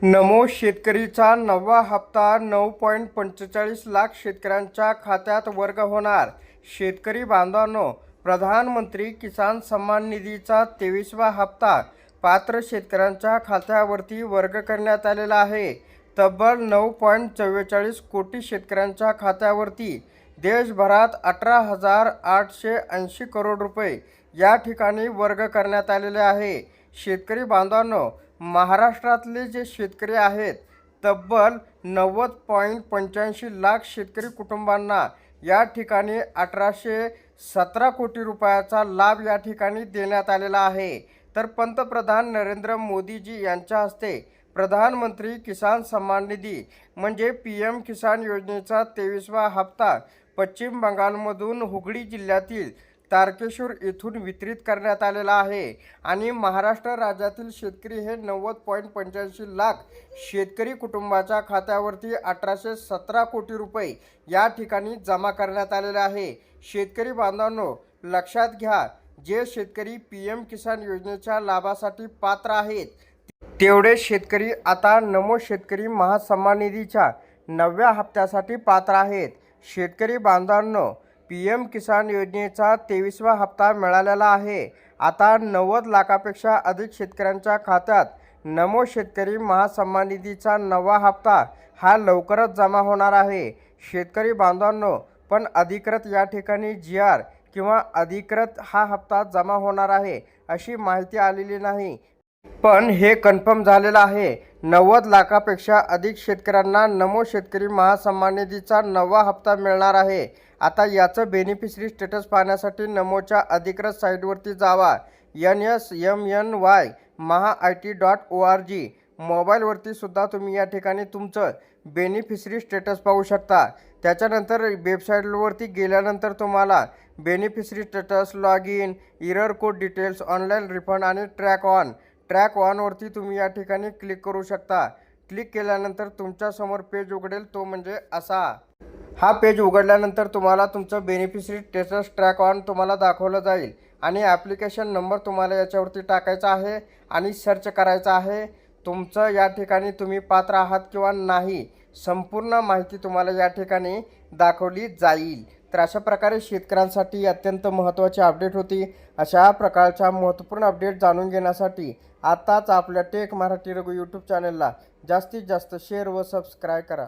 नमो शेतकरीचा नववा हप्ता 9.45 लाख शेतकऱ्यांच्या खात्यात वर्ग होणार। शेतकरी बांधवांनो, प्रधानमंत्री किसान सन्मान निधीचा 23वा हप्ता पात्र शेतकऱ्यांच्या खात्यावरती वर्ग करण्यात आलेला आहे। तब्बल 9.44 कोटी शेतकऱ्यांच्या खात्यावरती देशभरात 18,880 करोड रुपये या ठिकाणी वर्ग करण्यात आलेले आहे। शेतकरी बांधवांनो, महाराष्ट्रातले जे शेतकरी आहेत तब्बल 90.85 लाख शेतकरी कुटुंबांना या ठिकाणी 1817 कोटी रुपयाचा लाभ या ठिकाणी देण्यात आलेला आहे। तर पंतप्रधान नरेंद्र मोदीजी यांच्या हस्ते प्रधानमंत्री किसान सन्मान निधी म्हणजे PM किसान योजनेचा 23वा हप्ता पश्चिम बंगालमधून हुगळी जिल्ह्यातील तारकेश्वर येथून वितरित करण्यात आलेला आहे। आणि महाराष्ट्र राज्यातील शेतकरी हे 90.85 लाख शेतकरी कुटुंबाच्या खात्यावरती 1817 कोटी रुपये या ठिकाणी जमा करण्यात आलेले आहे। शेतकरी बांधवांनो, लक्षात घ्या, जे शेतकरी PM किसान योजनेच्या लाभासाठी पात्र आहेत तेवढे शेतकरी आता नमो शेतकरी महासन्मान निधीच्या 9व्या हप्त्यासाठी पात्र आहेत। शेतकरी बांधवांनो, PM किसान योजनेचा 23वा हप्ता मिळालेला आहे। आता 90 लाखापेक्षा अधिक शेतकऱ्यांच्या खात्यात नमो शेतकरी महासन्मान निधीचा 9वा हप्ता हा लवकरच जमा होणार आहे। शेतकरी बांधवांनो, पण अधिकृत या ठिकाणी GR किंवा अधिकृत हा हप्ता जमा होणार आहे अशी माहिती आलेली नाही, पण हे कन्फर्म झालेलं आहे। 90 लाखापेक्षा अधिक शेतकऱ्यांना नमो शेतकरी महासन्मान निधीचा 9वा हप्ता मिळणार आहे। आता याचं बेनिफिशरी स्टेटस पाहण्यासाठी नमोच्या अधिकृत साईटवरती जावा, nsmny.maha-it.org। मोबाईलवरती सुद्धा तुम्ही या ठिकाणी तुमचं बेनिफिशरी स्टेटस पाहू शकता। त्याच्यानंतर वेबसाईटवरती गेल्यानंतर तुम्हाला beneficiary status, log in, error code details, online refund आणि ट्रॅक ऑनवरती तुम्ही या ठिकाणी क्लिक करू शकता। क्लिक केल्यानंतर तुमच्यासमोर पेज उघडेल, तो म्हणजे असा। हा पेज उघडल्यानंतर तुम्हाला तुमचं बेनिफिशरी स्टेटस ट्रॅक ऑन तुम्हाला दाखवलं जाईल आणि ॲप्लिकेशन नंबर तुम्हाला याच्यावरती टाकायचा आहे आणि सर्च करायचा आहे। तुमचं या ठिकाणी तुम्ही पात्र आहात किंवा नाही संपूर्ण माहिती तुम्हाला या ठिकाणी दाखवली जाईल। तर अशा प्रकारे शेतकऱ्यांसाठी अत्यंत महत्त्वाची अपडेट होती। अशा प्रकारच्या महत्त्वपूर्ण अपडेट जाणून घेण्यासाठी आताच आपल्या टेक मराठी रघु यूट्यूब चॅनलला जास्तीत जास्त शेअर व सबस्क्राईब करा।